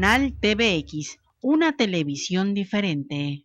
Canal TVX, una televisión diferente.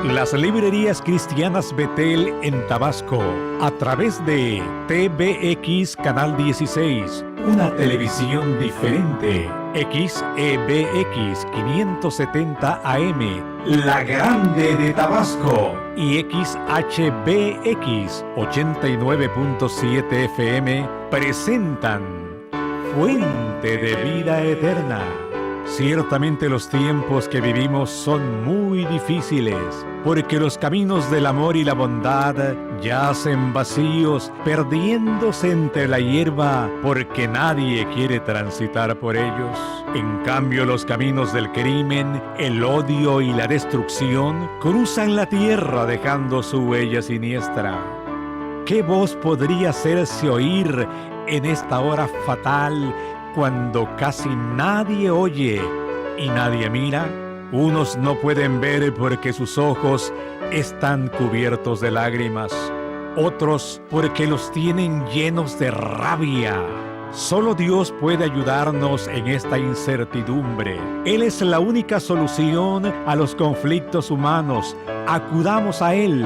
Las librerías cristianas Betel en Tabasco, a través de TVX Canal 16, una televisión diferente, XEBX 570 AM, La Grande de Tabasco, y XHBX 89.7 FM, presentan Fuente de Vida Eterna. Ciertamente los tiempos que vivimos son muy difíciles, porque los caminos del amor y la bondad yacen vacíos, perdiéndose entre la hierba, porque nadie quiere transitar por ellos. En cambio, los caminos del crimen, el odio y la destrucción cruzan la tierra dejando su huella siniestra. ¿Qué voz podría hacerse oír en esta hora fatal, cuando casi nadie oye y nadie mira? Unos no pueden ver porque sus ojos están cubiertos de lágrimas, otros porque los tienen llenos de rabia. Solo Dios puede ayudarnos en esta incertidumbre. Él es la única solución a los conflictos humanos. Acudamos a Él.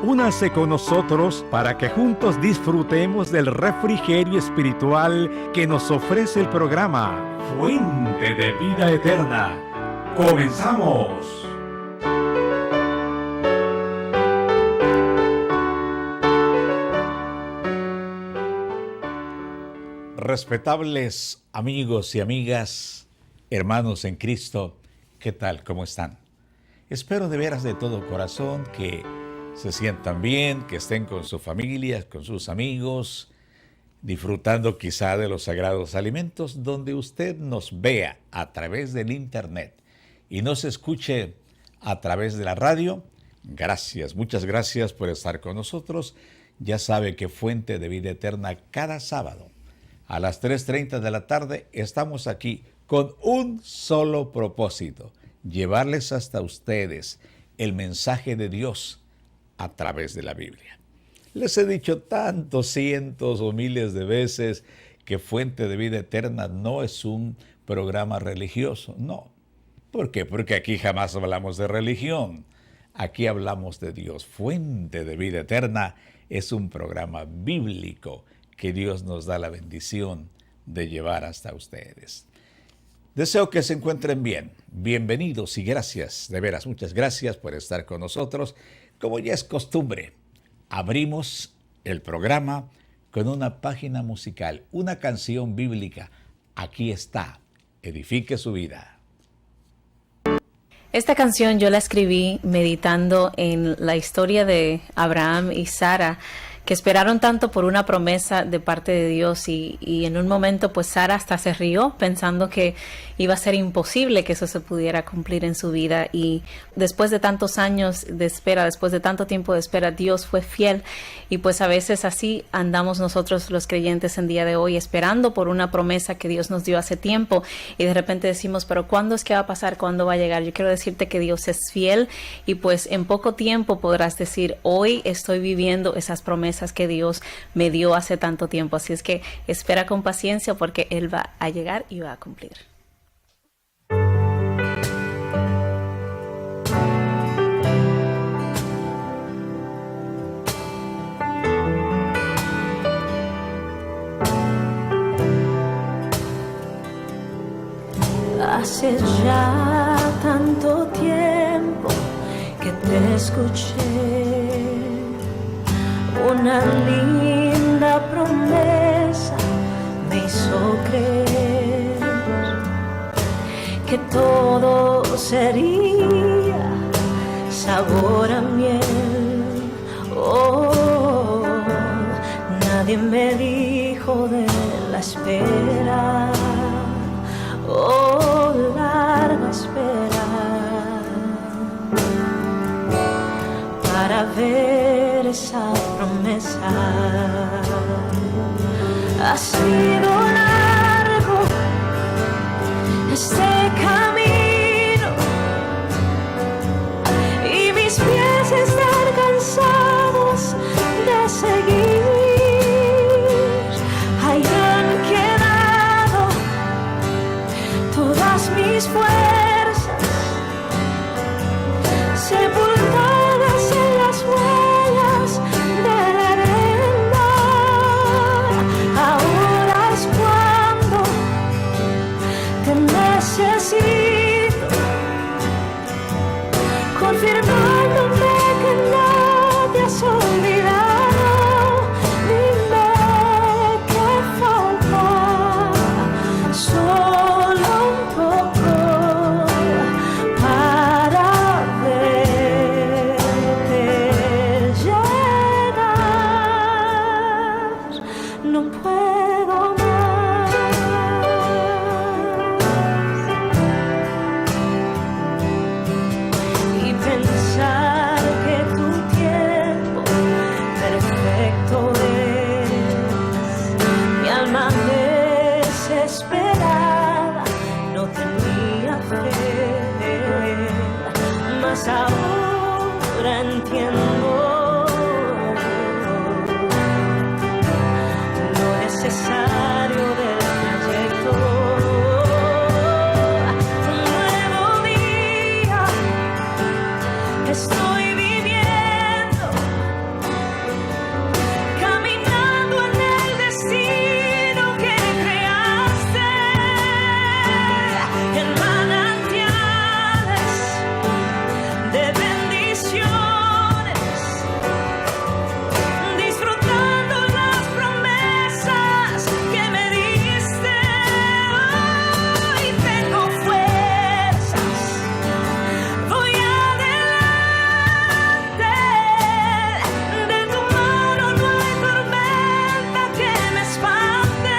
Únase con nosotros para que juntos disfrutemos del refrigerio espiritual que nos ofrece el programa Fuente de Vida Eterna. ¡Comenzamos! Respetables amigos y amigas, hermanos en Cristo, ¿qué tal? ¿Cómo están? Espero de veras de todo corazón que se sientan bien, que estén con su familia, con sus amigos, disfrutando quizá de los sagrados alimentos, donde usted nos vea a través del internet y nos escuche a través de la radio. Gracias, muchas gracias por estar con nosotros. Ya sabe que Fuente de Vida Eterna cada sábado a las 3:30 de la tarde estamos aquí con un solo propósito: llevarles hasta ustedes el mensaje de Dios a través de la Biblia. Les he dicho tantos cientos o miles de veces que Fuente de Vida Eterna no es un programa religioso. No. ¿Por qué? Porque aquí jamás hablamos de religión. Aquí hablamos de Dios. Fuente de Vida Eterna es un programa bíblico que Dios nos da la bendición de llevar hasta ustedes. Deseo que se encuentren bien. Bienvenidos y gracias, de veras, muchas gracias por estar con nosotros. Como ya es costumbre, abrimos el programa con una página musical, una canción bíblica. Aquí está, edifique su vida. Esta canción yo la escribí meditando en la historia de Abraham y Sara, que esperaron tanto por una promesa de parte de Dios y en un momento pues Sara hasta se rió pensando que iba a ser imposible que eso se pudiera cumplir en su vida, y después de tantos años de espera, después de tanto tiempo de espera, Dios fue fiel. Y pues a veces así andamos nosotros los creyentes en día de hoy, esperando por una promesa que Dios nos dio hace tiempo, y de repente decimos, pero ¿cuándo es que va a pasar? ¿Cuándo va a llegar? Yo quiero decirte que Dios es fiel, y pues en poco tiempo podrás decir, hoy estoy viviendo esas promesas que Dios me dio hace tanto tiempo. Así es que espera con paciencia, porque Él va a llegar y va a cumplir. Hace ya tanto tiempo que te escuché, una linda promesa me hizo creer que todo sería sabor a miel. Oh, nadie me dijo de la espera. Oh, larga espera para ver esa promesa. Ha sido largo este camino mis pies están cansados de seguir. Hayan quedado todas mis fuerzas sepultadas en las huellas de la arena. Ahora es cuando te necesito, confirmándome que no te has olvidado. Dime qué falta, solo un poco para verte llegar. No puedo más. Y pensar que tu tiempo perfecto es. Mi alma desesperada no tenía fe, mas ahora entiendo lo necesario del trayecto. Un nuevo día estoy viviendo, caminando en el destino que creaste, en manantiales de bendiciones, disfrutando las promesas que me diste. Hoy tengo fuerzas, voy adelante. De tu mano no hay tormenta que me espante.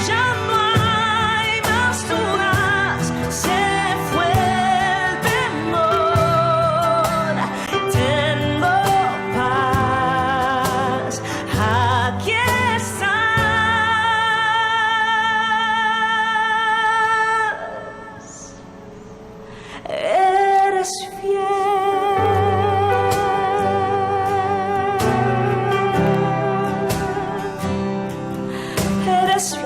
Ya no hay más dudas, se fue el temor. Tengo paz, aquí estás. Eres fiel, eres fiel.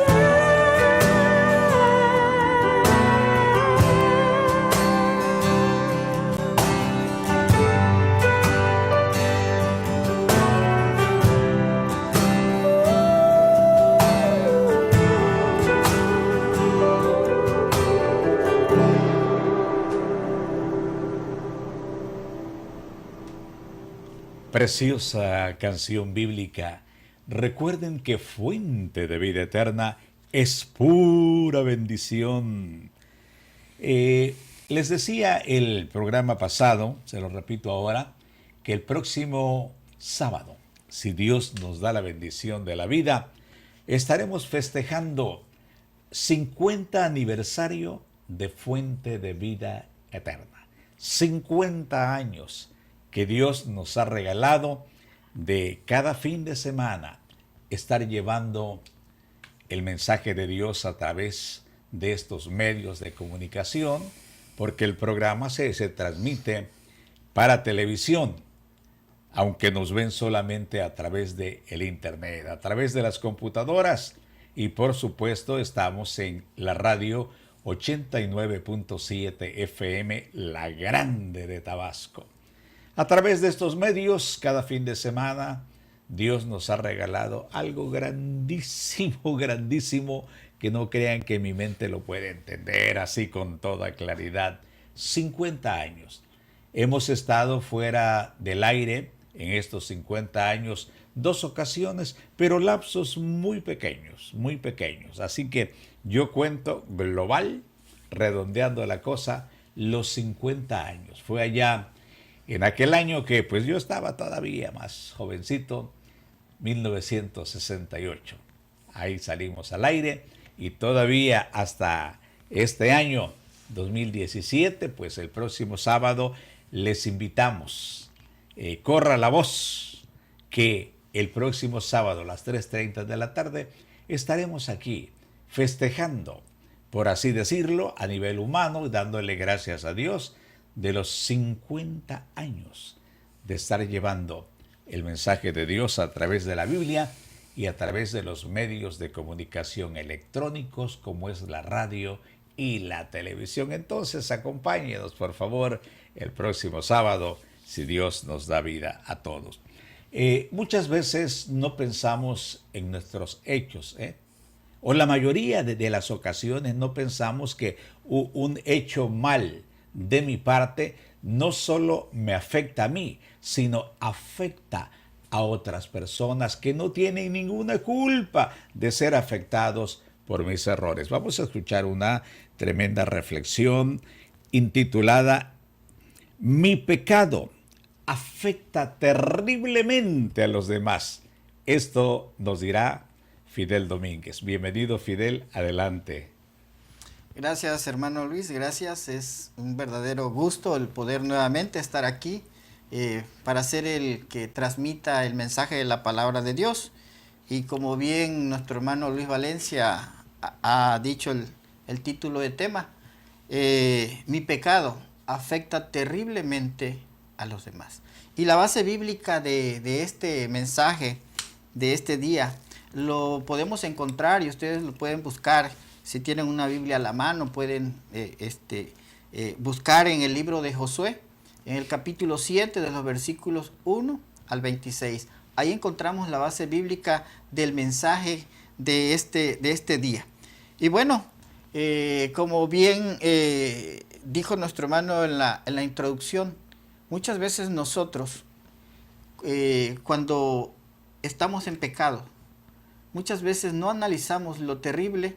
Preciosa canción bíblica. Recuerden que fuente de vida eterna es pura bendición. Les decía el programa pasado, se lo repito ahora, que el próximo sábado, si Dios nos da la bendición de la vida, estaremos festejando 50 aniversario de Fuente de Vida Eterna. 50 años que Dios nos ha regalado de cada fin de semana estar llevando el mensaje de Dios a través de estos medios de comunicación, porque el programa se transmite para televisión, aunque nos ven solamente a través de el internet, a través de las computadoras, y por supuesto estamos en la radio 89.7 FM, La Grande de Tabasco. A través de estos medios, cada fin de semana, Dios nos ha regalado algo grandísimo, grandísimo, que no crean que mi mente lo puede entender así con toda claridad. 50 años. Hemos estado fuera del aire en estos 50 años 2 ocasiones, pero lapsos muy pequeños, muy pequeños. Así que yo cuento global, redondeando la cosa, los 50 años. Fue allá en aquel año que pues yo estaba todavía más jovencito, 1968. Ahí salimos al aire y todavía hasta este año 2017, pues el próximo sábado les invitamos. Corra la voz que el próximo sábado a las 3:30 de la tarde estaremos aquí festejando, por así decirlo, a nivel humano, dándole gracias a Dios de los 50 años de estar llevando el mensaje de Dios a través de la Biblia y a través de los medios de comunicación electrónicos como es la radio y la televisión. Entonces acompáñenos por favor el próximo sábado, si Dios nos da vida a todos. Muchas veces no pensamos en nuestros hechos, o la mayoría de las ocasiones no pensamos que un hecho mal de mi parte no solo me afecta a mí, sino afecta a otras personas que no tienen ninguna culpa de ser afectados por mis errores. Vamos a escuchar una tremenda reflexión intitulada Mi pecado afecta terriblemente a los demás. Esto nos dirá Fidel Domínguez. Bienvenido, Fidel, adelante. Gracias, hermano Luis, gracias. Es un verdadero gusto el poder nuevamente estar aquí para ser el que transmita el mensaje de la palabra de Dios. Y como bien nuestro hermano Luis Valencia ha dicho el título de tema, mi pecado afecta terriblemente a los demás. Y la base bíblica de este mensaje, de este día, lo podemos encontrar y ustedes lo pueden buscar. Si tienen una Biblia a la mano, pueden buscar en el libro de Josué, en el capítulo 7, de los versículos 1 al 26. Ahí encontramos la base bíblica del mensaje de este día. Y bueno, como bien dijo nuestro hermano en la introducción, muchas veces nosotros, cuando estamos en pecado, muchas veces no analizamos lo terrible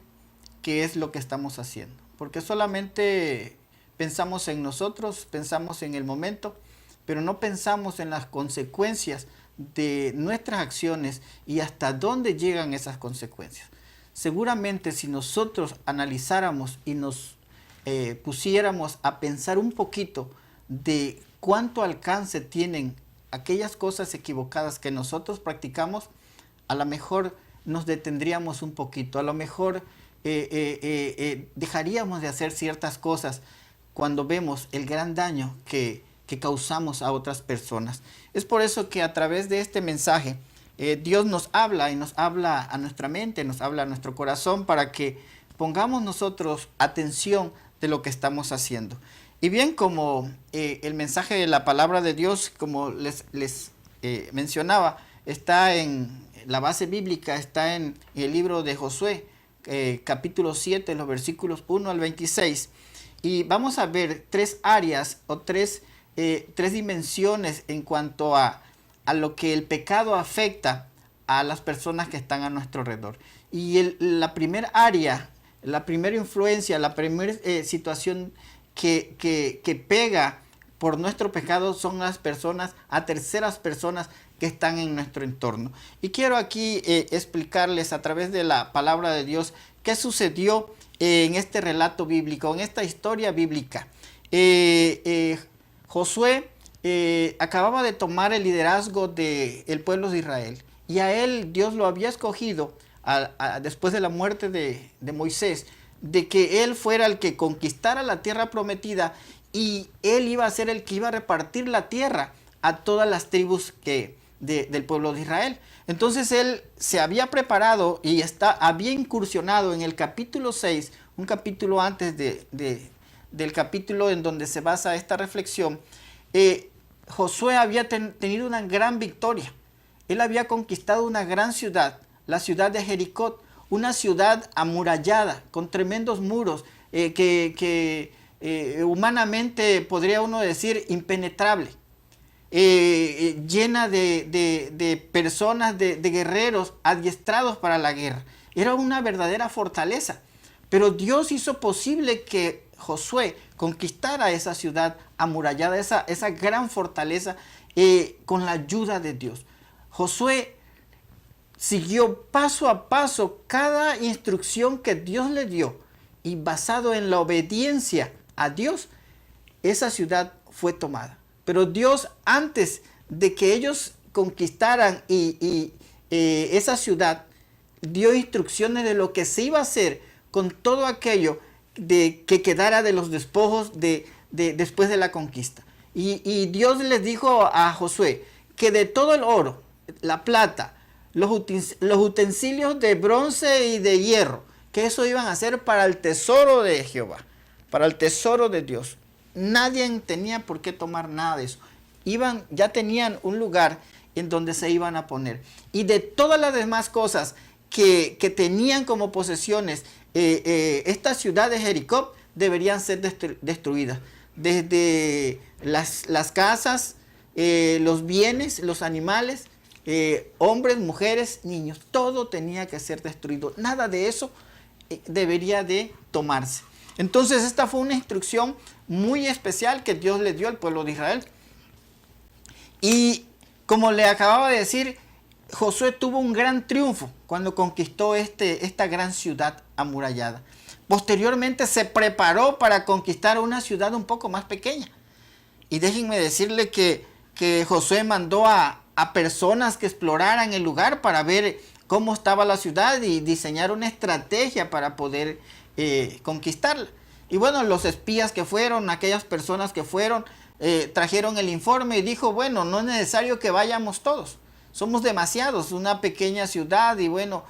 que es lo que estamos haciendo, porque solamente pensamos en nosotros, pensamos en el momento, pero no pensamos en las consecuencias de nuestras acciones y hasta dónde llegan esas consecuencias. Seguramente si nosotros analizáramos y nos pusiéramos a pensar un poquito de cuánto alcance tienen aquellas cosas equivocadas que nosotros practicamos, a lo mejor nos detendríamos un poquito, a lo mejor dejaríamos de hacer ciertas cosas cuando vemos el gran daño que causamos a otras personas. Es por eso que a través de este mensaje Dios nos habla y nos habla a nuestra mente, nos habla a nuestro corazón para que pongamos nosotros atención de lo que estamos haciendo. Y bien, como el mensaje de la palabra de Dios, como les mencionaba, está en la base bíblica, está en el libro de Josué, capítulo 7, los versículos 1 al 26. Y vamos a ver tres áreas o tres dimensiones en cuanto a lo que el pecado afecta a las personas que están a nuestro alrededor. Y la primera área, la primera influencia, la primera situación que pega por nuestro pecado son las personas, a terceras personas que están en nuestro entorno. Y quiero aquí explicarles a través de la palabra de Dios qué sucedió en este relato bíblico, en esta historia bíblica. Josué acababa de tomar el liderazgo del pueblo de Israel y a él Dios lo había escogido después de la muerte de Moisés, de que él fuera el que conquistara la tierra prometida y él iba a ser el que iba a repartir la tierra a todas las tribus del pueblo de Israel. Entonces él se había preparado y había incursionado en el capítulo 6, un capítulo antes del capítulo en donde se basa esta reflexión. Josué había tenido una gran victoria. Él había conquistado una gran ciudad, la ciudad de Jericó, una ciudad amurallada, con tremendos muros, humanamente podría uno decir impenetrable, llena de personas, de guerreros adiestrados para la guerra. Era una verdadera fortaleza, pero Dios hizo posible que Josué conquistara esa ciudad amurallada, esa gran fortaleza, con la ayuda de Dios. Josué siguió paso a paso cada instrucción que Dios le dio y basado en la obediencia a Dios, esa ciudad fue tomada. Pero Dios, antes de que ellos conquistaran esa ciudad, dio instrucciones de lo que se iba a hacer con todo aquello que quedara de los despojos de después de la conquista. Y Dios les dijo a Josué que de todo el oro, la plata, los utensilios de bronce y de hierro, que eso iban a ser para el tesoro de Jehová, para el tesoro de Dios. Nadie tenía por qué tomar nada de eso. Ya tenían un lugar en donde se iban a poner. Y de todas las demás cosas que tenían como posesiones, esta ciudad de Jericó deberían ser destruidas. Desde las casas, los bienes, los animales, hombres, mujeres, niños, todo tenía que ser destruido. Nada de eso debería de tomarse. Entonces esta fue una instrucción muy especial que Dios le dio al pueblo de Israel. Y como le acababa de decir, Josué tuvo un gran triunfo cuando conquistó esta gran ciudad amurallada. Posteriormente se preparó para conquistar una ciudad un poco más pequeña. Y déjenme decirle que Josué mandó a personas que exploraran el lugar para ver cómo estaba la ciudad y diseñar una estrategia para poder conquistarla. Y bueno, los espías que fueron, aquellas personas que fueron, trajeron el informe y dijo, bueno, no es necesario que vayamos todos. Somos demasiados, una pequeña ciudad y bueno,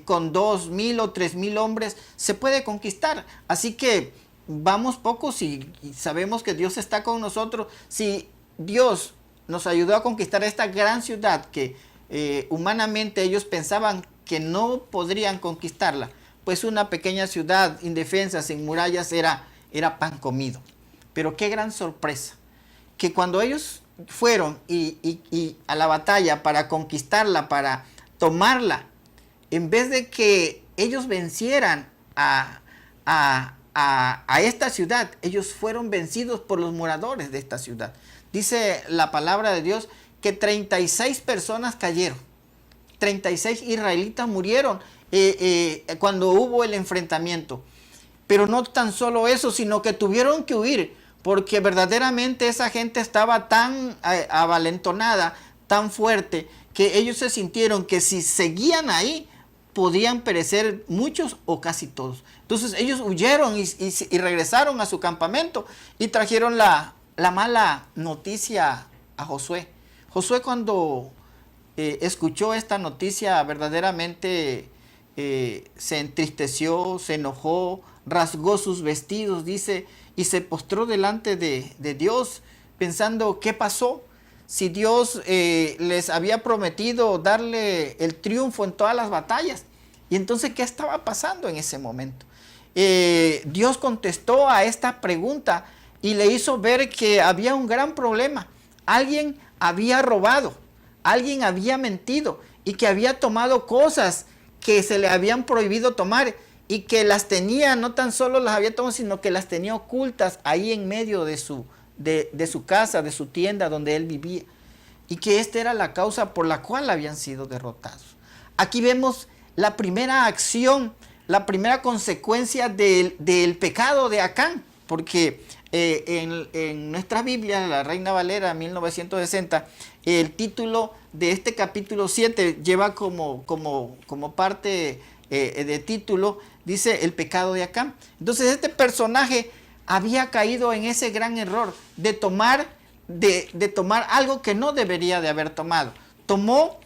con 2,000 o 3,000 hombres se puede conquistar. Así que vamos pocos y sabemos que Dios está con nosotros. Si Dios nos ayudó a conquistar esta gran ciudad que humanamente ellos pensaban que no podrían conquistarla, pues una pequeña ciudad indefensa, sin murallas, era pan comido. Pero qué gran sorpresa, que cuando ellos fueron y a la batalla para conquistarla, para tomarla, en vez de que ellos vencieran a esta ciudad, ellos fueron vencidos por los moradores de esta ciudad. Dice la palabra de Dios que 36 personas cayeron, 36 israelitas murieron cuando hubo el enfrentamiento. Pero no tan solo eso, sino que tuvieron que huir, porque verdaderamente esa gente estaba tan avalentonada, tan fuerte, que ellos se sintieron que si seguían ahí, podían perecer muchos o casi todos. Entonces ellos huyeron y regresaron a su campamento y trajeron la mala noticia a Josué. Josué, cuando escuchó esta noticia, verdaderamente se entristeció, se enojó, rasgó sus vestidos, dice, y se postró delante de Dios, pensando, ¿qué pasó? Si Dios les había prometido darle el triunfo en todas las batallas. Y entonces, ¿qué estaba pasando en ese momento? Dios contestó a esta pregunta y le hizo ver que había un gran problema. Alguien había robado, alguien había mentido y que había tomado cosas que se le habían prohibido tomar y que las tenía, no tan solo las había tomado, sino que las tenía ocultas ahí en medio de su casa, de su tienda donde él vivía, y que esta era la causa por la cual habían sido derrotados. Aquí vemos la primera acción, la primera consecuencia del pecado de Acán, porque en nuestra Biblia, la Reina Valera 1960, el título de este capítulo 7 lleva como parte de título, dice el pecado de Acán. Entonces este personaje había caído en ese gran error de tomar algo que no debería de haber tomado. Tomó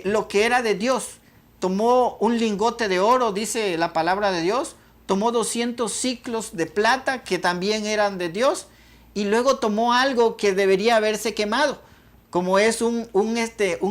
lo que era de Dios, tomó un lingote de oro, dice la palabra de Dios, tomó 200 ciclos de plata que también eran de Dios, y luego tomó algo que debería haberse quemado, como es un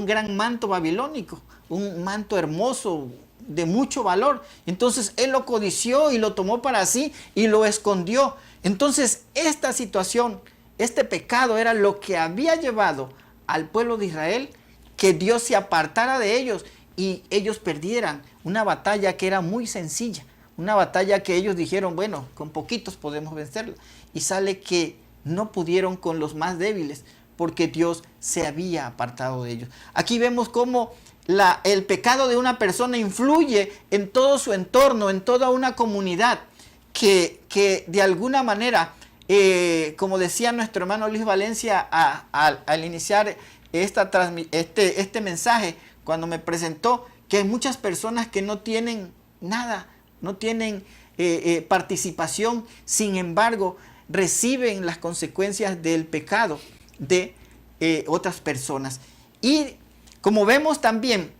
gran manto babilónico, un manto hermoso, de mucho valor. Entonces él lo codició y lo tomó para sí y lo escondió. Entonces esta situación, este pecado era lo que había llevado al pueblo de Israel, que Dios se apartara de ellos y ellos perdieran una batalla que era muy sencilla, una batalla que ellos dijeron, bueno, con poquitos podemos vencerla, y sale que no pudieron con los más débiles porque Dios se había apartado de ellos. Aquí vemos cómo el pecado de una persona influye en todo su entorno, en toda una comunidad, que de alguna manera, como decía nuestro hermano Luis Valencia al iniciar este mensaje, cuando me presentó, que hay muchas personas que no tienen nada, no tienen participación, sin embargo, reciben las consecuencias del pecado de otras personas. Y como vemos también,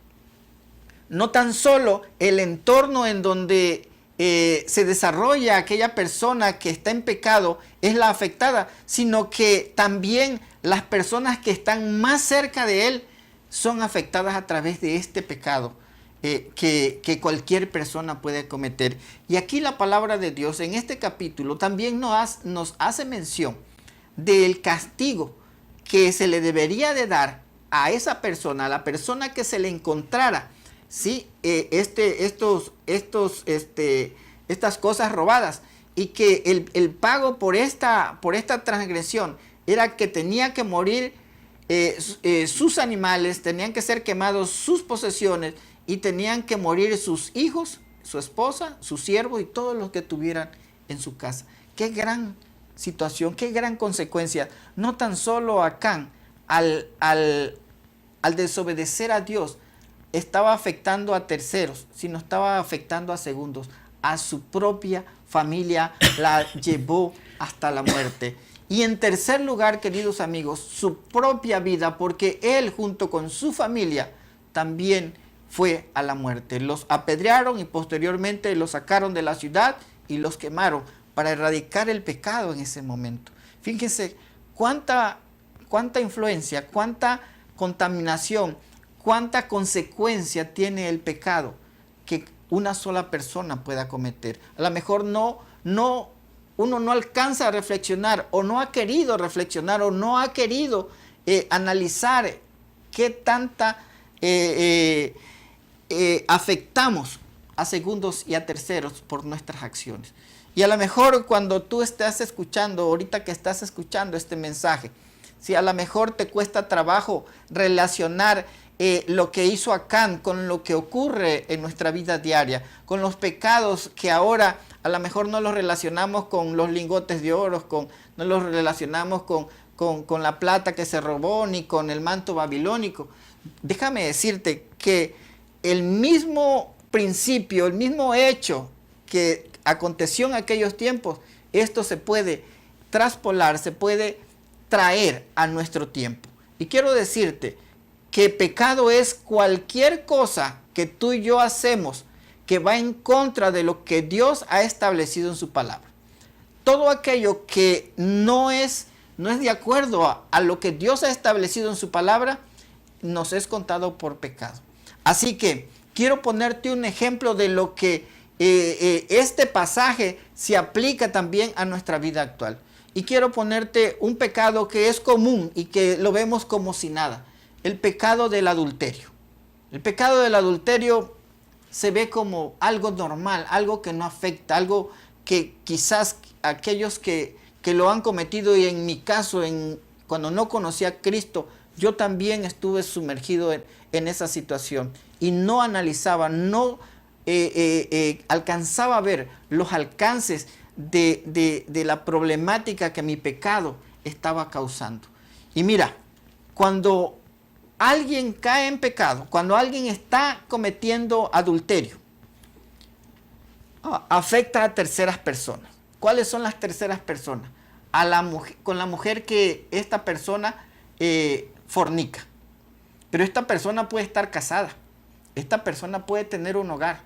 no tan solo el entorno en donde se desarrolla aquella persona que está en pecado es la afectada, sino que también las personas que están más cerca de él son afectadas a través de este pecado que cualquier persona puede cometer. Y aquí la palabra de Dios en este capítulo también nos hace mención del castigo que se le debería de dar a esa persona, a la persona que se le encontrara, ¿sí? Estas cosas robadas, y que el pago por esta transgresión era que tenía que morir sus animales, tenían que ser quemados sus posesiones, y tenían que morir sus hijos, su esposa, sus siervos y todos los que tuvieran en su casa. Qué gran situación, qué gran consecuencia. No tan solo Acán, al desobedecer a Dios, estaba afectando a terceros, sino estaba afectando a segundos. A su propia familia la llevó hasta la muerte. Y en tercer lugar, queridos amigos, su propia vida, porque él junto con su familia también fue a la muerte. Los apedrearon y posteriormente los sacaron de la ciudad y los quemaron para erradicar el pecado en ese momento. Fíjense cuánta influencia, cuánta contaminación, cuánta consecuencia tiene el pecado que una sola persona pueda cometer. A lo mejor uno no alcanza a reflexionar, o no ha querido reflexionar, o no ha querido analizar qué tanta afectamos a segundos y a terceros por nuestras acciones. Y a lo mejor cuando tú estás escuchando, ahorita que estás escuchando este mensaje, si a lo mejor te cuesta trabajo relacionar lo que hizo Acán con lo que ocurre en nuestra vida diaria, con los pecados que ahora a lo mejor no los relacionamos con los lingotes de oro, no los relacionamos con la plata que se robó, ni con el manto babilónico. Déjame decirte que el mismo principio, el mismo hecho que aconteció en aquellos tiempos, esto se puede traspolar, se puede traer a nuestro tiempo. Y quiero decirte que pecado es cualquier cosa que tú y yo hacemos que va en contra de lo que Dios ha establecido en su palabra. Todo aquello que no es de acuerdo a lo que Dios ha establecido en su palabra, nos es contado por pecado. Así que quiero ponerte un ejemplo de lo que este pasaje se aplica también a nuestra vida actual. Y quiero ponerte un pecado que es común y que lo vemos como si nada. El pecado del adulterio. El pecado del adulterio se ve como algo normal, algo que no afecta, algo que quizás aquellos que lo han cometido, y en mi caso, cuando no conocí a Cristo, yo también estuve sumergido en esa situación y no analizaba, no alcanzaba a ver los alcances de la problemática que mi pecado estaba causando. Y mira, cuando alguien cae en pecado, cuando alguien está cometiendo adulterio, afecta a terceras personas. ¿Cuáles son las terceras personas? Con la mujer que esta persona fornica. Pero esta persona puede estar casada. Esta persona puede tener un hogar.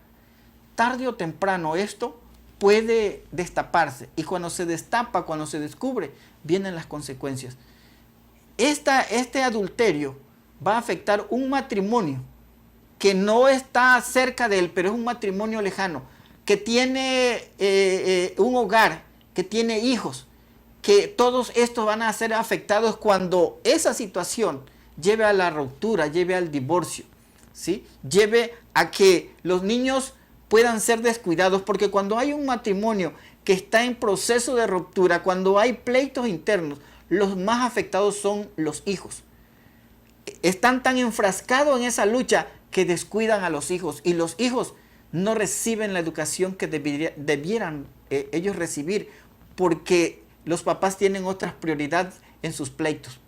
Tarde o temprano esto puede destaparse. Y cuando se destapa, cuando se descubre, vienen las consecuencias. Este adulterio va a afectar un matrimonio que no está cerca de él, pero es un matrimonio lejano, que tiene un hogar, que tiene hijos, que todos estos van a ser afectados cuando esa situación lleve a la ruptura, lleve al divorcio, ¿sí? Lleve a que los niños puedan ser descuidados, porque cuando hay un matrimonio que está en proceso de ruptura, cuando hay pleitos internos, los más afectados son los hijos. Están tan enfrascados en esa lucha que descuidan a los hijos, y los hijos no reciben la educación que debieran ellos recibir, porque los papás tienen otras prioridades en sus pleitos.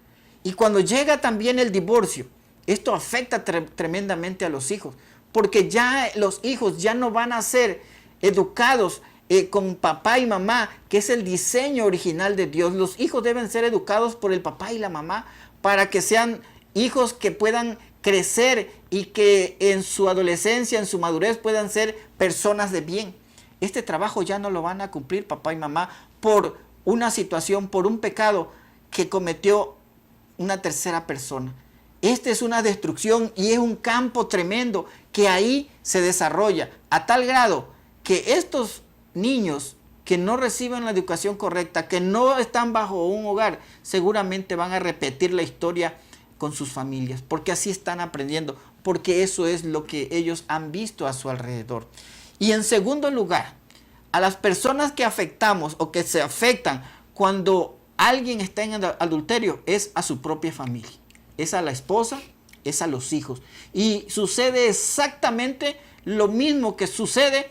Y cuando llega también el divorcio, esto afecta tremendamente a los hijos, porque ya los hijos ya no van a ser educados con papá y mamá, que es el diseño original de Dios. Los hijos deben ser educados por el papá y la mamá para que sean hijos que puedan crecer y que en su adolescencia, en su madurez, puedan ser personas de bien. Este trabajo ya no lo van a cumplir papá y mamá por una situación, por un pecado que cometió una tercera persona. Esta es una destrucción y es un campo tremendo que ahí se desarrolla a tal grado que estos niños que no reciben la educación correcta, que no están bajo un hogar, seguramente van a repetir la historia con sus familias, porque así están aprendiendo, porque eso es lo que ellos han visto a su alrededor. Y en segundo lugar, a las personas que afectamos o que se afectan cuando alguien está en adulterio es a su propia familia, es a la esposa, es a los hijos. Y sucede exactamente lo mismo que sucede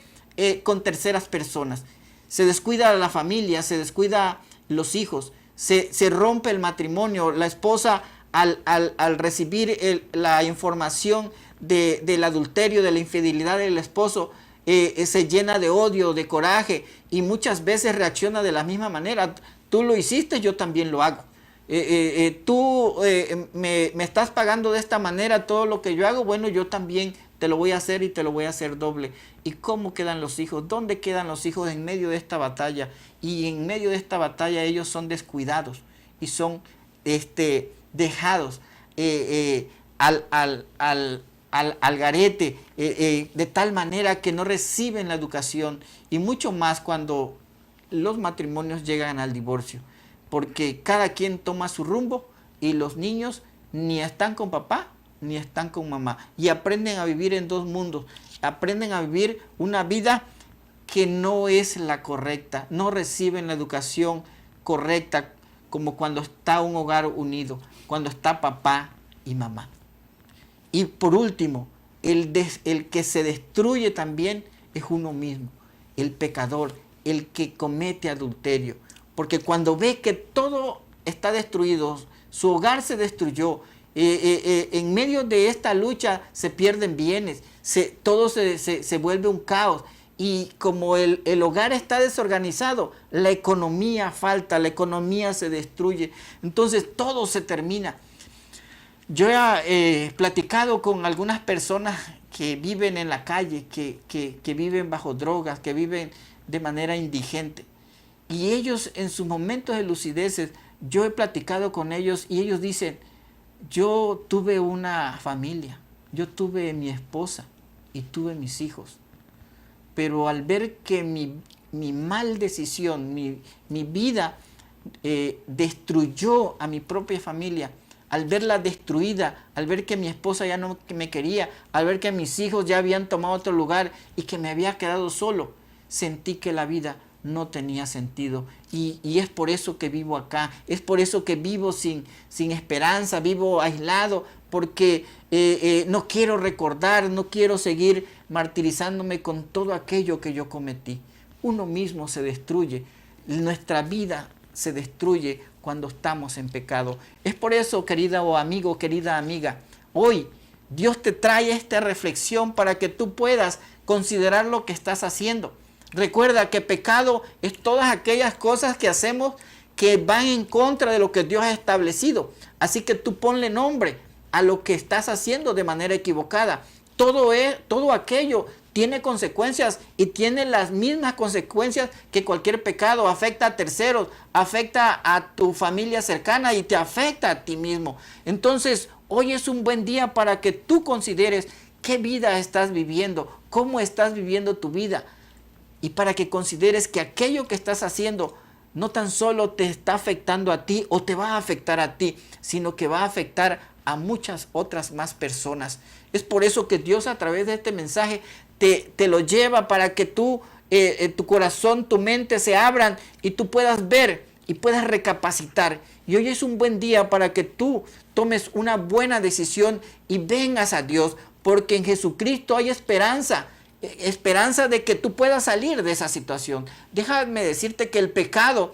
con terceras personas. Se descuida la familia, se descuida los hijos, se rompe el matrimonio. La esposa al recibir la información del adulterio, de la infidelidad del esposo, se llena de odio, de coraje y muchas veces reacciona de la misma manera. Tú lo hiciste, yo también lo hago. Tú me estás pagando de esta manera todo lo que yo hago, bueno, yo también te lo voy a hacer y te lo voy a hacer doble. ¿Y cómo quedan los hijos? ¿Dónde quedan los hijos en medio de esta batalla? Y en medio de esta batalla ellos son descuidados y son dejados al garete, de tal manera que no reciben la educación, y mucho más cuando los matrimonios llegan al divorcio, porque cada quien toma su rumbo y los niños ni están con papá ni están con mamá y aprenden a vivir en dos mundos, aprenden a vivir una vida que no es la correcta, no reciben la educación correcta como cuando está un hogar unido, cuando está papá y mamá. Y por último, el que se destruye también es uno mismo, el pecador, el que comete adulterio. Porque cuando ve que todo está destruido, su hogar se destruyó, en medio de esta lucha se pierden bienes, todo se vuelve un caos. Y como el hogar está desorganizado, la economía falta, la economía se destruye. Entonces todo se termina. Yo he platicado con algunas personas que viven en la calle, que viven bajo drogas, que viven de manera indigente. Y ellos en sus momentos de lucidez, yo he platicado con ellos y ellos dicen, yo tuve una familia, yo tuve mi esposa y tuve mis hijos. Pero al ver que mi mal decisión, mi vida destruyó a mi propia familia, al verla destruida, al ver que mi esposa ya no me quería, al ver que mis hijos ya habían tomado otro lugar y que me había quedado solo, sentí que la vida no tenía sentido. Y es por eso que vivo acá, es por eso que vivo sin esperanza, vivo aislado, porque no quiero recordar, no quiero seguir martirizándome con todo aquello que yo cometí. Uno mismo se destruye, nuestra vida se destruye cuando estamos en pecado. Es por eso, querido amigo, querida amiga, hoy Dios te trae esta reflexión para que tú puedas considerar lo que estás haciendo. Recuerda que pecado es todas aquellas cosas que hacemos que van en contra de lo que Dios ha establecido. Así que tú ponle nombre a lo que estás haciendo de manera equivocada. Todo aquello tiene consecuencias y tiene las mismas consecuencias que cualquier pecado. Afecta a terceros, afecta a tu familia cercana y te afecta a ti mismo. Entonces, hoy es un buen día para que tú consideres qué vida estás viviendo, cómo estás viviendo tu vida. Y para que consideres que aquello que estás haciendo no tan solo te está afectando a ti o te va a afectar a ti, sino que va a afectar a muchas otras más personas. Es por eso que Dios a través de este mensaje te lo lleva para que tú, tu corazón, tu mente se abran y tú puedas ver y puedas recapacitar. Y hoy es un buen día para que tú tomes una buena decisión y vengas a Dios, porque en Jesucristo hay esperanza. Esperanza de que tú puedas salir de esa situación. Déjame decirte que el pecado,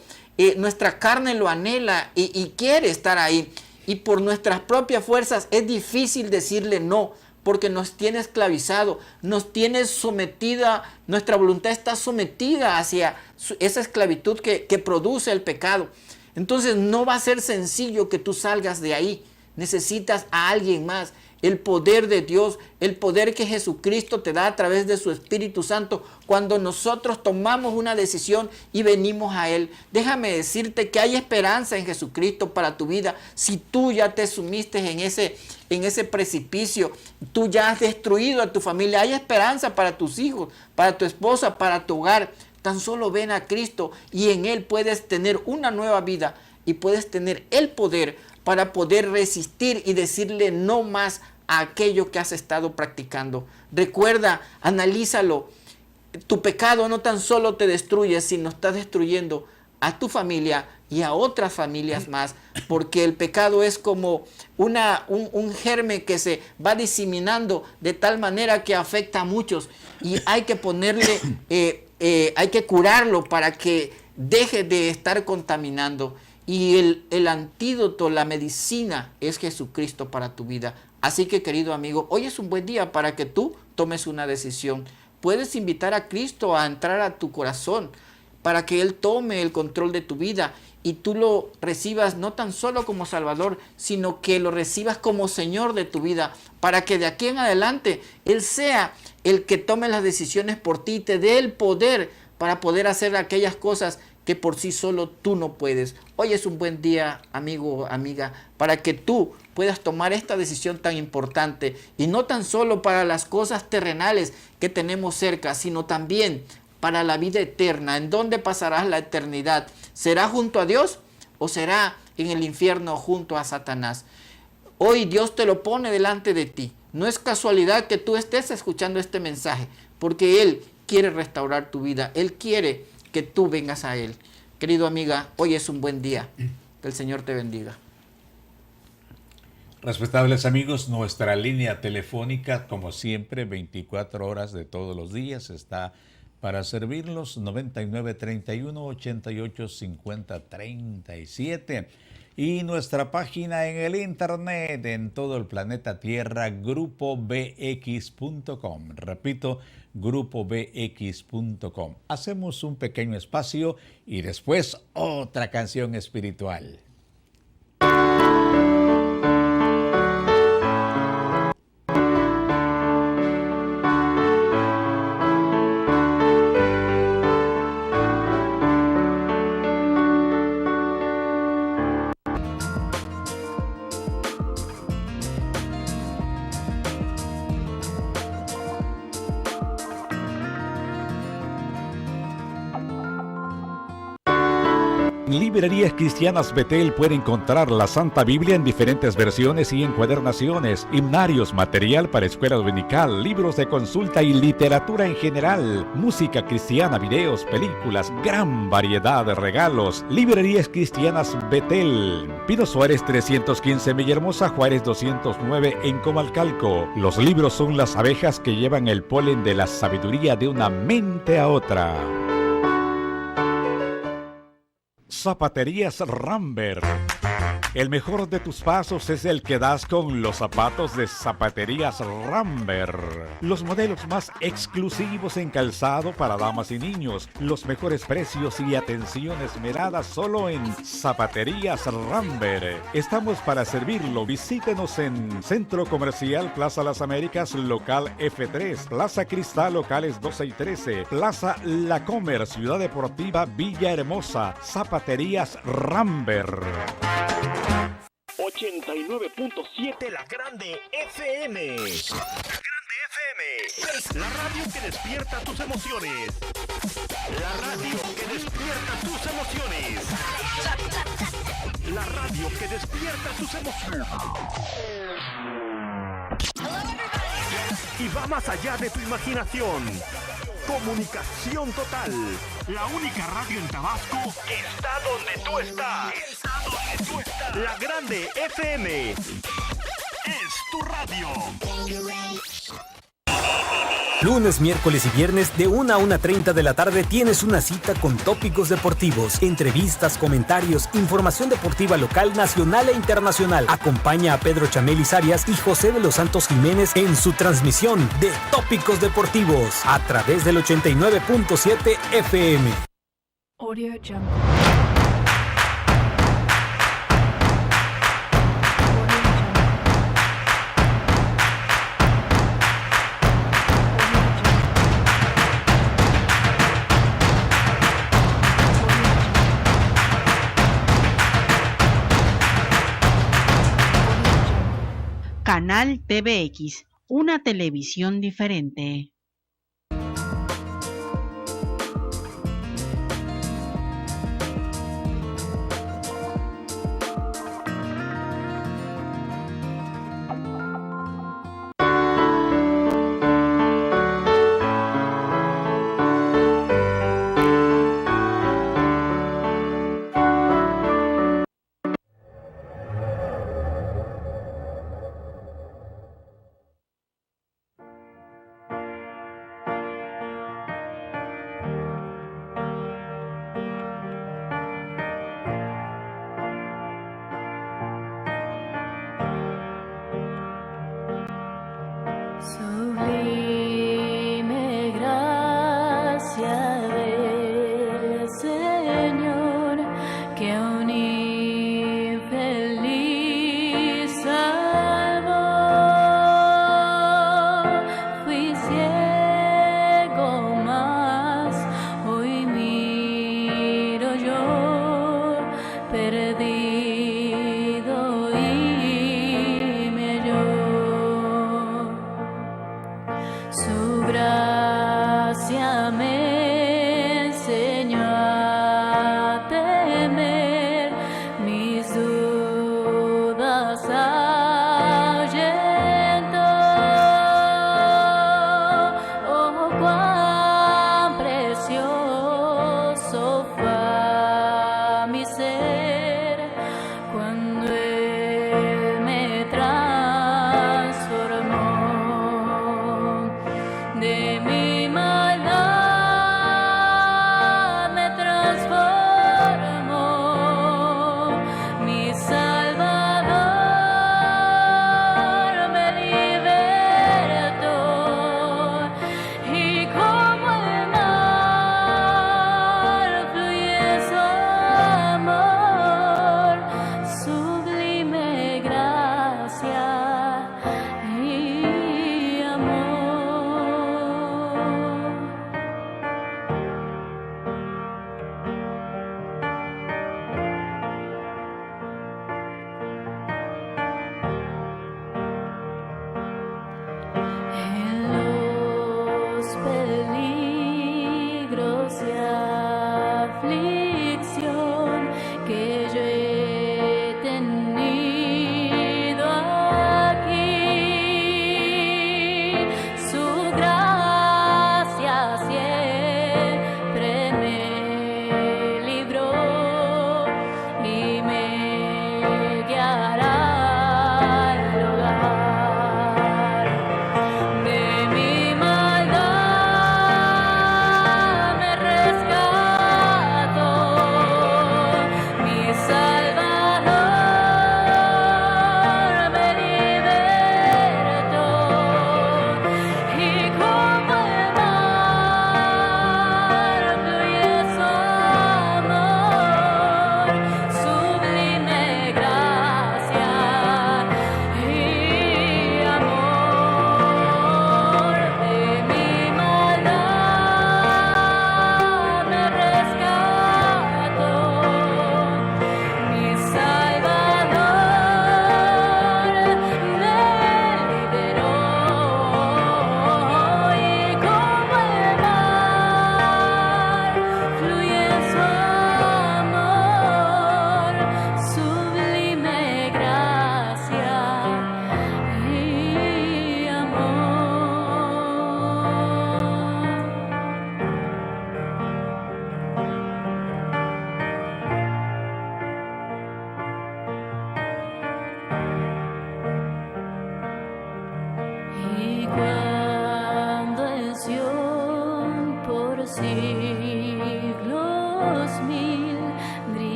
nuestra carne lo anhela y quiere estar ahí. Y por nuestras propias fuerzas es difícil decirle no. porque nos tiene esclavizado, nos tiene sometida, nuestra voluntad está sometida hacia esa esclavitud que produce el pecado. Entonces no va a ser sencillo que tú salgas de ahí. Necesitas a alguien más. El poder de Dios, el poder que Jesucristo te da a través de su Espíritu Santo, cuando nosotros tomamos una decisión y venimos a Él. Déjame decirte que hay esperanza en Jesucristo para tu vida. Si tú ya te sumiste en ese precipicio, tú ya has destruido a tu familia, hay esperanza para tus hijos, para tu esposa, para tu hogar. Tan solo ven a Cristo y en Él puedes tener una nueva vida y puedes tener el poder para poder resistir y decirle no más a aquello que has estado practicando. Recuerda, analízalo. Tu pecado no tan solo te destruye, sino estás destruyendo a tu familia y a otras familias más, porque el pecado es como un germen que se va diseminando de tal manera que afecta a muchos y hay que ponerle, hay que curarlo para que deje de estar contaminando. Y el antídoto, la medicina es Jesucristo para tu vida. Así que, querido amigo, hoy es un buen día para que tú tomes una decisión. Puedes invitar a Cristo a entrar a tu corazón para que Él tome el control de tu vida y tú lo recibas no tan solo como Salvador, sino que lo recibas como Señor de tu vida, para que de aquí en adelante Él sea el que tome las decisiones por ti y te dé el poder para poder hacer aquellas cosas que por sí solo tú no puedes. Hoy es un buen día, amigo, amiga, para que tú puedas tomar esta decisión tan importante y no tan solo para las cosas terrenales que tenemos cerca, sino también para la vida eterna. ¿En dónde pasarás la eternidad? ¿Será junto a Dios o será en el infierno junto a Satanás? Hoy Dios te lo pone delante de ti. No es casualidad que tú estés escuchando este mensaje, porque Él quiere restaurar tu vida. Él quiere que tú vengas a Él. Querido amiga, hoy es un buen día. Que el Señor te bendiga. Respetables amigos, nuestra línea telefónica, como siempre, 24 horas de todos los días, está para servirlos, 9931-8850-37. Y nuestra página en el internet, en todo el planeta Tierra, grupobx.com. Repito, grupobx.com. Hacemos un pequeño espacio y después otra canción espiritual. En librerías cristianas Betel puede encontrar la Santa Biblia en diferentes versiones y encuadernaciones, himnarios, material para escuela dominical, libros de consulta y literatura en general, música cristiana, videos, películas, gran variedad de regalos. Librerías cristianas Betel, Pino Suárez 315, Villahermosa, Juárez 209 en Comalcalco. Los libros son las abejas que llevan el polen de la sabiduría de una mente a otra. Zapaterías Rambert. El mejor de tus pasos es el que das con los zapatos de Zapaterías Rambert. Los modelos más exclusivos en calzado para damas y niños. Los mejores precios y atención esmerada solo en Zapaterías Rambert. Estamos para servirlo. Visítenos en Centro Comercial Plaza Las Américas, local F3. Plaza Cristal, locales 12 y 13. Plaza La Comer, Ciudad Deportiva Villahermosa. Zapaterías Rambert. 89.7 La Grande FM. La Grande FM. La radio que despierta tus emociones. La radio que despierta tus emociones. La radio que despierta tus emociones. Y va más allá de tu imaginación. Comunicación total. La única radio en Tabasco está donde tú estás. La Grande FM es tu radio. Lunes, miércoles y viernes de 1 a 1:30 de la tarde tienes una cita con tópicos deportivos, entrevistas, comentarios, información deportiva local, nacional e internacional. Acompaña a Pedro Chamelis Arias y José de los Santos Jiménez en su transmisión de Tópicos Deportivos a través del 89.7 FM. Audio Jungle. Canal TVX, una televisión diferente.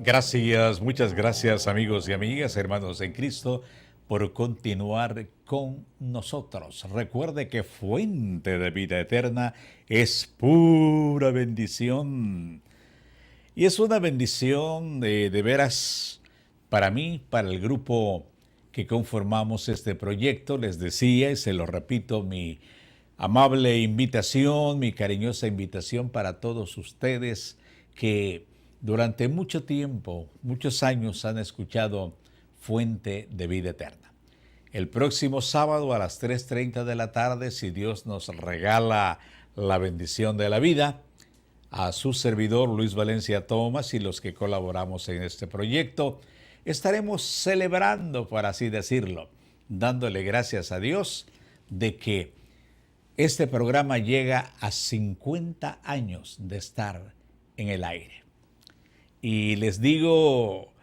Gracias, muchas gracias amigos y amigas, hermanos en Cristo, por continuar con nosotros. Recuerde que Fuente de Vida Eterna es pura bendición. Y es una bendición de veras para mí, para el grupo que conformamos este proyecto. Les decía, y se lo repito, mi amable invitación, mi cariñosa invitación para todos ustedes que durante mucho tiempo, muchos años han escuchado Fuente de Vida Eterna. El próximo sábado a las 3:30 de la tarde, si Dios nos regala la bendición de la vida, a su servidor Luis Valencia Thomas y los que colaboramos en este proyecto, estaremos celebrando, por así decirlo, dándole gracias a Dios de que este programa llega a 50 años de estar en el aire. Y les digo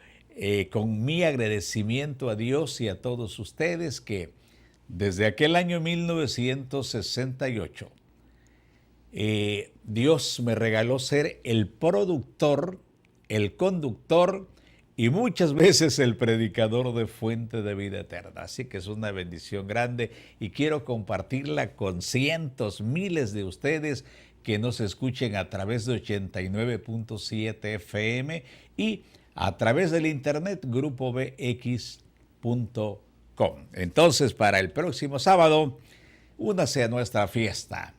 con mi agradecimiento a Dios y a todos ustedes que desde aquel año 1968 Dios me regaló ser el productor, el conductor y muchas veces el predicador de Fuente de Vida Eterna. Así que es una bendición grande y quiero compartirla con cientos, miles de ustedes que nos escuchen a través de 89.7 FM y a través del internet grupobx.com. Entonces, para el próximo sábado, únase a nuestra fiesta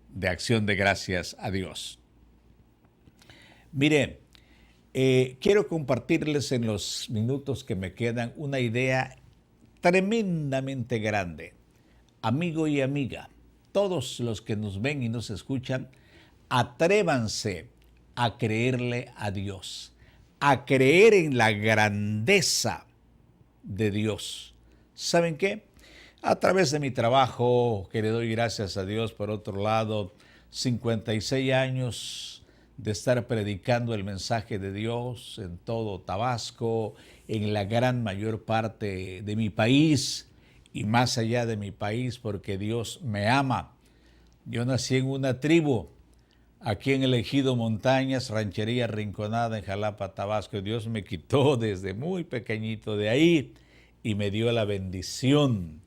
de acción de gracias a Dios. Miren, quiero compartirles en los minutos que me quedan una idea tremendamente grande. Amigo y amiga, todos los que nos ven y nos escuchan, atrévanse a creerle a Dios, a creer en la grandeza de Dios. ¿Saben qué? A través de mi trabajo, que le doy gracias a Dios, por otro lado, 56 años de estar predicando el mensaje de Dios en todo Tabasco, en la gran mayor parte de mi país y más allá de mi país, porque Dios me ama. Yo nací en una tribu, aquí en el Ejido Montañas, Ranchería Rinconada, en Jalapa, Tabasco. Dios me quitó desde muy pequeñito de ahí y me dio la bendición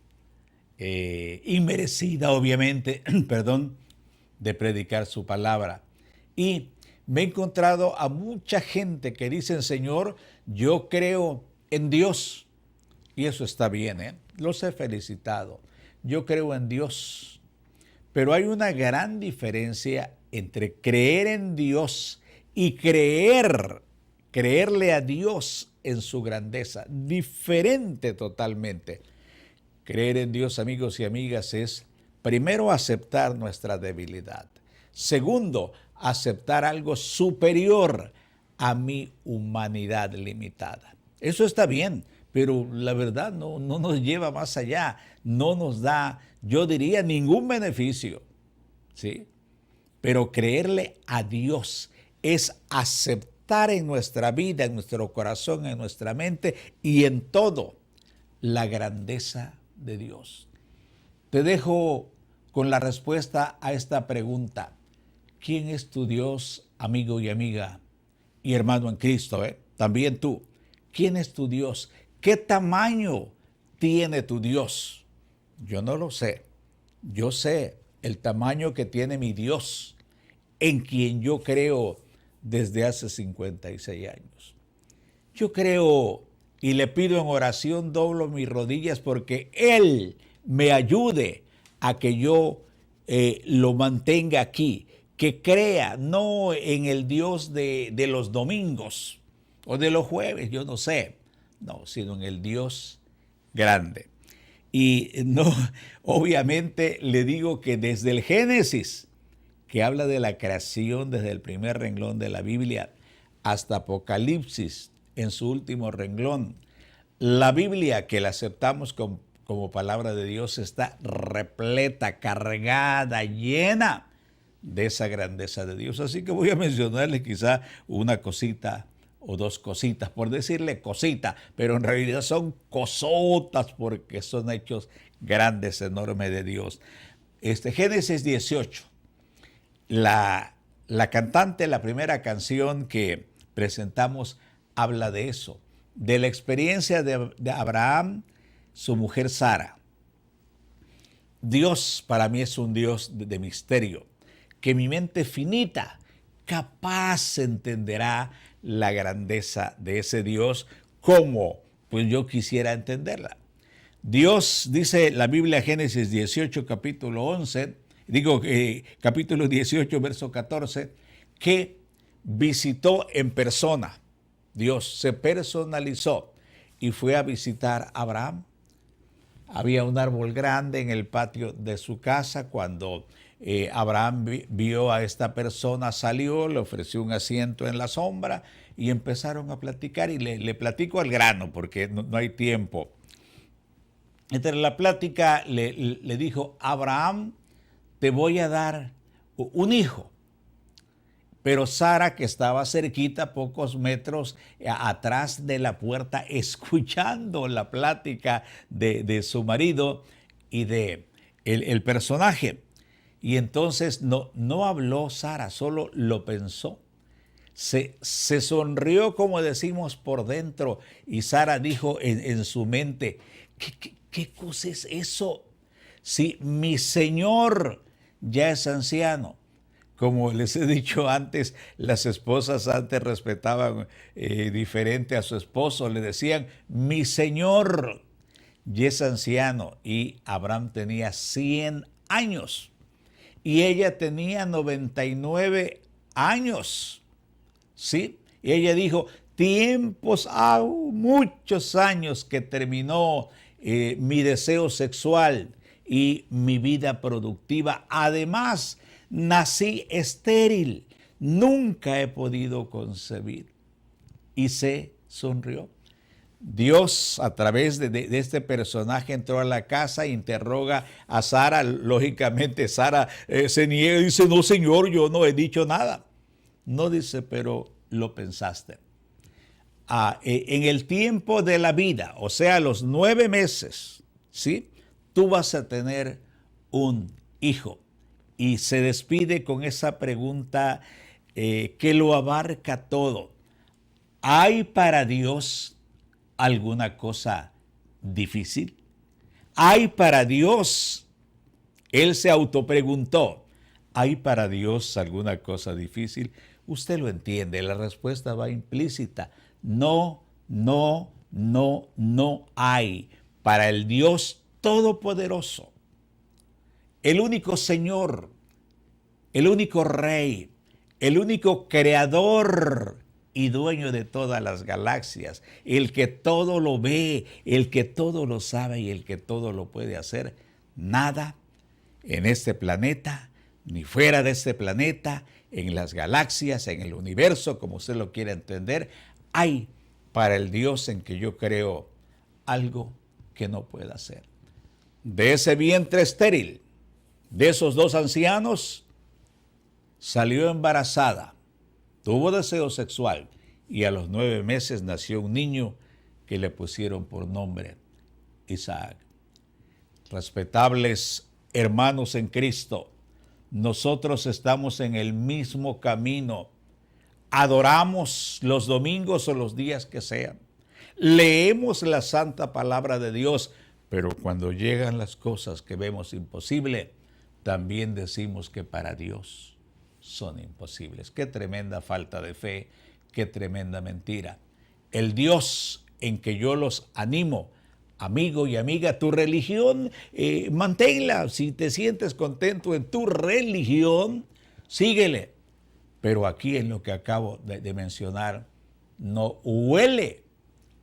inmerecida, obviamente, perdón, de predicar su palabra. Y me he encontrado a mucha gente que dicen, Señor, yo creo en Dios. Y eso está bien, los he felicitado. Yo creo en Dios. Pero hay una gran diferencia entre creer en Dios y creerle a Dios en su grandeza. Diferente totalmente. Creer en Dios, amigos y amigas, es primero aceptar nuestra debilidad. Segundo, aceptar algo superior a mi humanidad limitada. Eso está bien, pero la verdad no nos lleva más allá. No nos da, yo diría, ningún beneficio, ¿sí? Pero creerle a Dios es aceptar en nuestra vida, en nuestro corazón, en nuestra mente y en todo la grandeza de Dios. Te dejo con la respuesta a esta pregunta. ¿Quién es tu Dios, amigo y amiga y hermano en Cristo? También tú. ¿Quién es tu Dios? ¿Qué tamaño tiene tu Dios? Yo no lo sé. Yo sé el tamaño que tiene mi Dios, en quien yo creo desde hace 56 años. Yo creo y le pido en oración, doblo mis rodillas porque Él me ayude a que yo lo mantenga aquí, que crea no en el Dios de los domingos o de los jueves, yo no sé, no, sino en el Dios grande. Y no, obviamente le digo que desde el Génesis, que habla de la creación desde el primer renglón de la Biblia, hasta Apocalipsis en su último renglón, la Biblia que la aceptamos como palabra de Dios está repleta, cargada, llena de esa grandeza de Dios. Así que voy a mencionarles quizá una cosita o dos cositas, por decirle cosita, pero en realidad son cosotas porque son hechos grandes, enormes de Dios. Génesis 18, la cantante, la primera canción que presentamos habla de eso, de la experiencia de Abraham, su mujer Sara. Dios para mí es un Dios de misterio, que mi mente finita capaz entenderá la grandeza de ese Dios como pues yo quisiera entenderla. Dios, dice la Biblia, Génesis 18, capítulo 11, capítulo 18, verso 14, que visitó en persona. Dios se personalizó y fue a visitar a Abraham. Había un árbol grande en el patio de su casa. Cuando Abraham vio a esta persona, salió, le ofreció un asiento en la sombra y empezaron a platicar. Y le platico al grano porque no hay tiempo. Entre la plática le dijo: Abraham, te voy a dar un hijo. Pero Sara, que estaba cerquita, pocos metros atrás de la puerta, escuchando la plática de su marido y de el personaje. Y entonces no habló Sara, solo lo pensó. Se sonrió, como decimos, por dentro. Y Sara dijo en su mente: ¿Qué cosa es eso? Si mi Señor ya es anciano. Como les he dicho antes, las esposas antes respetaban diferente a su esposo. Le decían: mi Señor ya es anciano. Y Abraham tenía 100 años. Y ella tenía 99 años. ¿Sí? Y ella dijo: tiempos, muchos años que terminó mi deseo sexual y mi vida productiva. Además, nací estéril, nunca he podido concebir. Y se sonrió. Dios, a través de este personaje, entró a la casa e interroga a Sara. Lógicamente, Sara se niega y dice: no, Señor, yo no he dicho nada. No dice: pero lo pensaste. En el tiempo de la vida, o sea, los 9 meses, ¿sí? Tú vas a tener un hijo. Y se despide con esa pregunta que lo abarca todo. ¿Hay para Dios alguna cosa difícil? ¿Hay para Dios? Él se autopreguntó: ¿hay para Dios alguna cosa difícil? Usted lo entiende, la respuesta va implícita. No, no, no, no hay. Para el Dios Todopoderoso, el único Señor, el único Rey, el único Creador y dueño de todas las galaxias, el que todo lo ve, el que todo lo sabe y el que todo lo puede hacer, nada en este planeta, ni fuera de este planeta, en las galaxias, en el universo, como usted lo quiera entender, hay para el Dios en que yo creo algo que no pueda hacer. De ese vientre estéril, de esos 2 ancianos, salió embarazada, tuvo deseo sexual y a los 9 meses nació un niño que le pusieron por nombre Isaac. Respetables hermanos en Cristo, nosotros estamos en el mismo camino. Adoramos los domingos o los días que sean. Leemos la santa palabra de Dios, pero cuando llegan las cosas que vemos imposible, también decimos que para Dios son imposibles. Qué tremenda falta de fe, qué tremenda mentira. El Dios en que yo los animo, amigo y amiga, tu religión, manténla. Si te sientes contento en tu religión, síguele. Pero aquí en lo que acabo de mencionar, no huele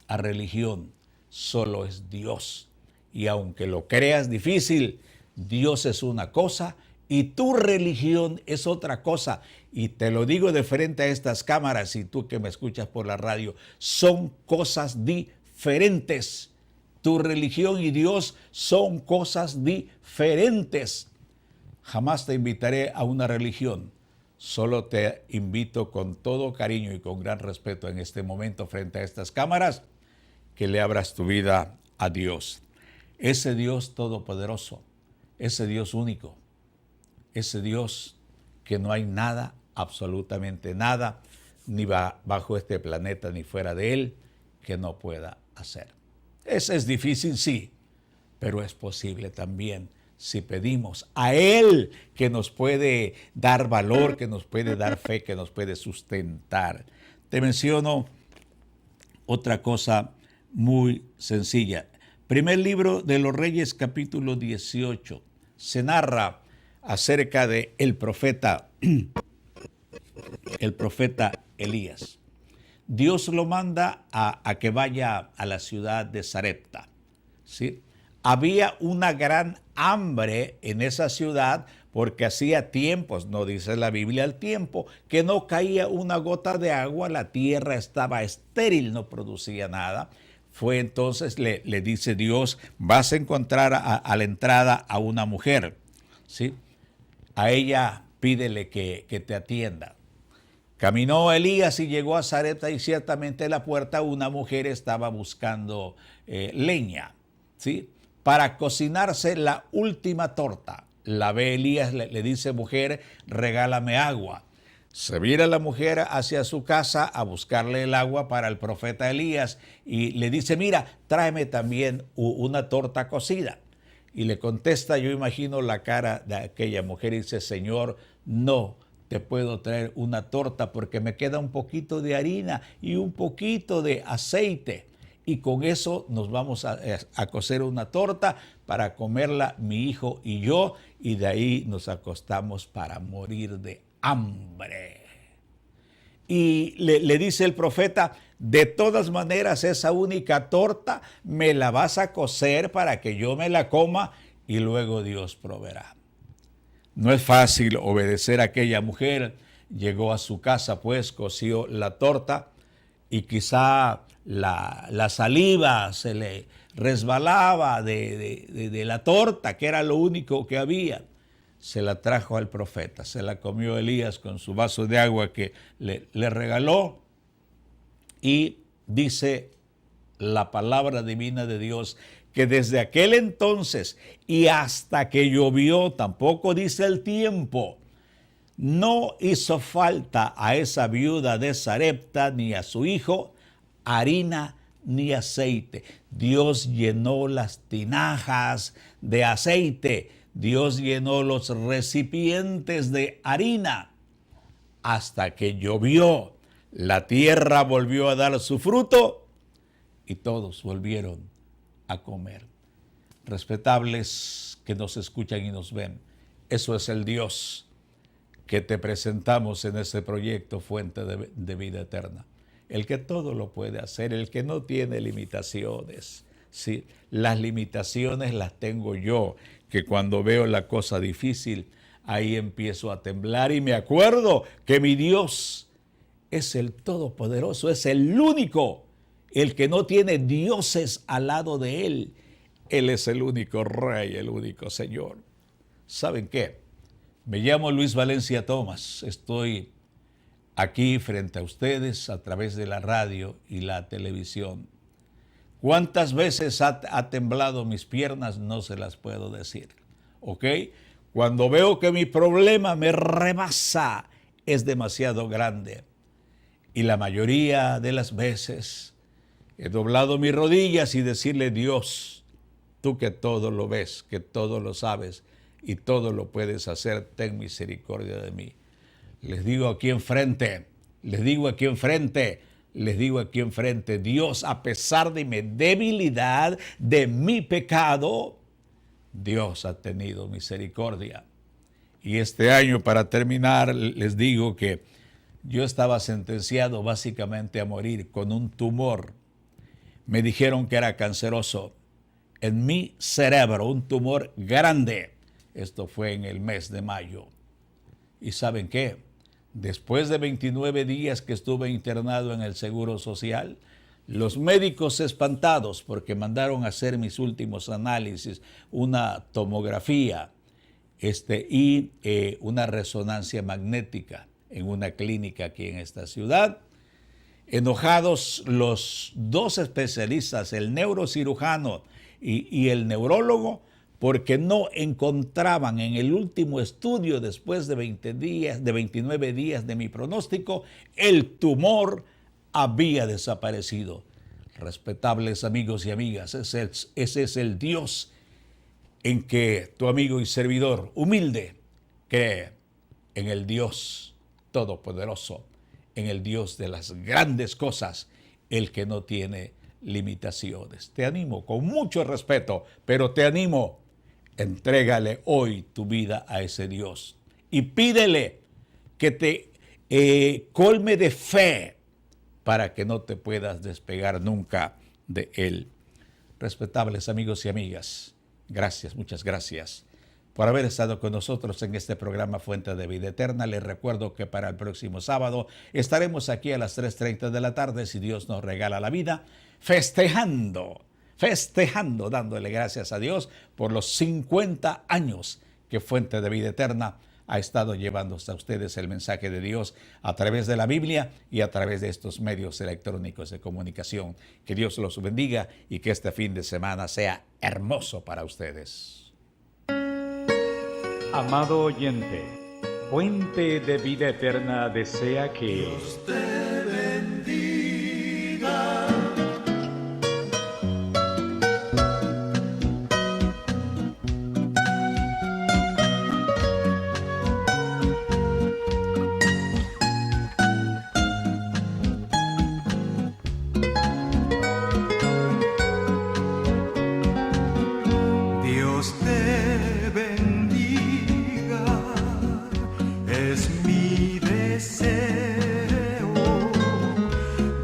a religión, solo es Dios. Y aunque lo creas difícil, Dios es una cosa y tu religión es otra cosa. Y te lo digo de frente a estas cámaras y tú que me escuchas por la radio, son cosas diferentes. Tu religión y Dios son cosas diferentes. Jamás te invitaré a una religión. Solo te invito con todo cariño y con gran respeto en este momento frente a estas cámaras que le abras tu vida a Dios. Ese Dios todopoderoso, ese Dios único, ese Dios que no hay nada, absolutamente nada, ni bajo este planeta, ni fuera de él, que no pueda hacer. Es difícil, sí, pero es posible también si pedimos a Él, que nos puede dar valor, que nos puede dar fe, que nos puede sustentar. Te menciono otra cosa muy sencilla. Primer libro de los Reyes, capítulo 18. Se narra acerca de el profeta Elías. Dios lo manda a que vaya a la ciudad de Sarepta, ¿sí? Había una gran hambre en esa ciudad porque hacía tiempos, no dice la Biblia el tiempo, que no caía una gota de agua, la tierra estaba estéril, no producía nada. Fue entonces, le dice Dios, vas a encontrar a la entrada a una mujer, ¿sí? A ella pídele que te atienda. Caminó Elías y llegó a Sarepta y ciertamente en la puerta una mujer estaba buscando leña, ¿sí? Para cocinarse la última torta. La ve Elías, le dice, mujer, regálame agua. Se vira la mujer hacia su casa a buscarle el agua para el profeta Elías y le dice, mira, tráeme también una torta cocida. Y le contesta, yo imagino la cara de aquella mujer y dice, Señor, no te puedo traer una torta porque me queda un poquito de harina y un poquito de aceite. Y con eso nos vamos a cocer una torta para comerla mi hijo y yo, y de ahí nos acostamos para morir de hambre. Y le dice el profeta, de todas maneras esa única torta me la vas a cocer para que yo me la coma y luego Dios proveerá. No es fácil obedecer a aquella mujer. Llegó a su casa, pues coció la torta y quizá la saliva se le resbalaba de la torta, que era lo único que había. Se la trajo al profeta, se la comió Elías con su vaso de agua que le regaló y dice la palabra divina de Dios que desde aquel entonces y hasta que llovió, tampoco dice el tiempo, no hizo falta a esa viuda de Sarepta ni a su hijo harina ni aceite. Dios llenó las tinajas de aceite, Dios llenó los recipientes de harina hasta que llovió. La tierra volvió a dar su fruto y todos volvieron a comer. Respetables que nos escuchan y nos ven, eso es el Dios que te presentamos en este proyecto Fuente de Vida Eterna. El que todo lo puede hacer, el que no tiene limitaciones. ¿Sí? Las limitaciones las tengo yo, que cuando veo la cosa difícil, ahí empiezo a temblar y me acuerdo que mi Dios es el Todopoderoso, es el único, el que no tiene dioses al lado de Él. Él es el único Rey, el único Señor. ¿Saben qué? Me llamo Luis Valencia Thomas, estoy aquí frente a ustedes a través de la radio y la televisión. ¿Cuántas veces ha temblado mis piernas? No se las puedo decir, ¿ok? Cuando veo que mi problema me rebasa, es demasiado grande. Y la mayoría de las veces he doblado mis rodillas y decirle, Dios, tú que todo lo ves, que todo lo sabes y todo lo puedes hacer, ten misericordia de mí. Les digo aquí enfrente, Dios, a pesar de mi debilidad, de mi pecado, Dios ha tenido misericordia. Y este año, para terminar, les digo que yo estaba sentenciado básicamente a morir con un tumor. Me dijeron que era canceroso en mi cerebro, un tumor grande. Esto fue en el mes de mayo. ¿Y saben qué? Después de 29 días que estuve internado en el Seguro Social, los médicos espantados porque mandaron a hacer mis últimos análisis, una tomografía y una resonancia magnética en una clínica aquí en esta ciudad. Enojados los dos especialistas, el neurocirujano y el neurólogo, porque no encontraban en el último estudio, después de 29 días de mi pronóstico, el tumor había desaparecido. Respetables amigos y amigas, ese es el Dios en que tu amigo y servidor humilde cree, en el Dios todopoderoso, en el Dios de las grandes cosas, el que no tiene limitaciones. Te animo con mucho respeto, pero te animo, entrégale hoy tu vida a ese Dios y pídele que te colme de fe para que no te puedas despegar nunca de Él. Respetables amigos y amigas, gracias, muchas gracias por haber estado con nosotros en este programa Fuente de Vida Eterna. Les recuerdo que para el próximo sábado estaremos aquí a las 3:30 de la tarde, si Dios nos regala la vida, festejando, dándole gracias a Dios por los 50 años que Fuente de Vida Eterna ha estado llevando hasta ustedes el mensaje de Dios a través de la Biblia y a través de estos medios electrónicos de comunicación. Que Dios los bendiga y que este fin de semana sea hermoso para ustedes. Amado oyente, Fuente de Vida Eterna desea que Dios te bendiga. Dios te bendiga. Es mi deseo,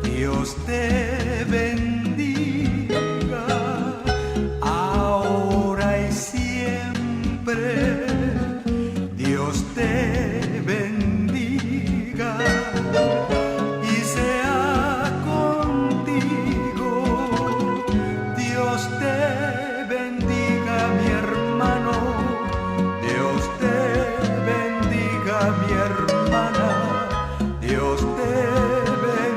Dios te bendiga, ahora y siempre, Dios te bendiga, y sea contigo, Dios te bendiga, mi hermano, Dios te bendiga, mi hermana, Dios te bendiga.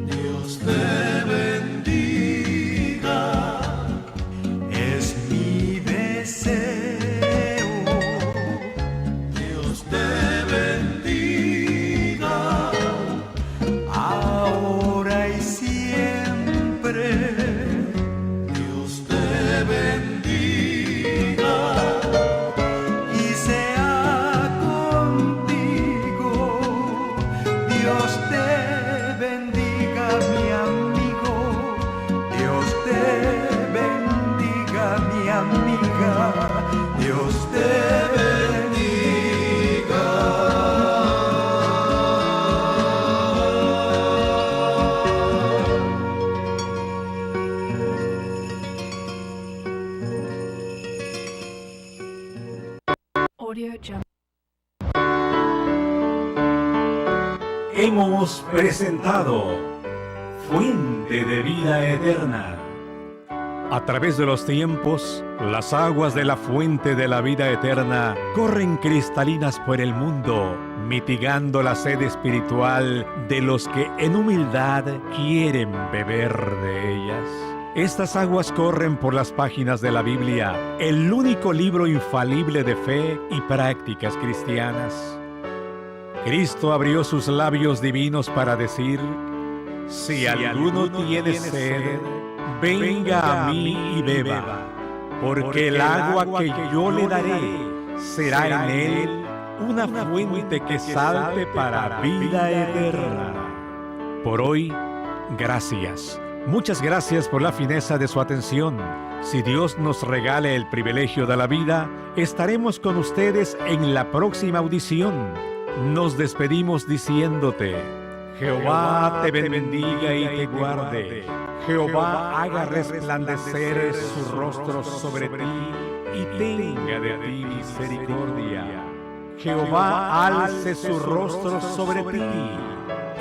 Dios te bendiga, es mi deseo. Dios te bendiga, ahora y siempre. Dios te bendiga, y sea contigo. Dios te bendiga, mi amigo, Dios te bendiga, mi amiga, Dios te hemos presentado Fuente de Vida Eterna. A través de los tiempos, las aguas de la fuente de la vida eterna corren cristalinas por el mundo, mitigando la sed espiritual de los que en humildad quieren beber de ellas. Estas aguas corren por las páginas de la Biblia, el único libro infalible de fe y prácticas cristianas. Cristo abrió sus labios divinos para decir: si alguno tiene sed, venga a mí y beba, porque el agua que yo le daré será en él una fuente que salte para vida eterna. Por hoy, gracias. Muchas gracias por la fineza de su atención. Si Dios nos regale el privilegio de la vida, estaremos con ustedes en la próxima audición. Nos despedimos diciéndote: Jehová te bendiga y te guarde. Jehová haga resplandecer su rostro sobre ti y tenga de ti misericordia. Jehová alce su rostro sobre ti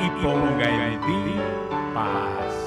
y ponga en ti paz.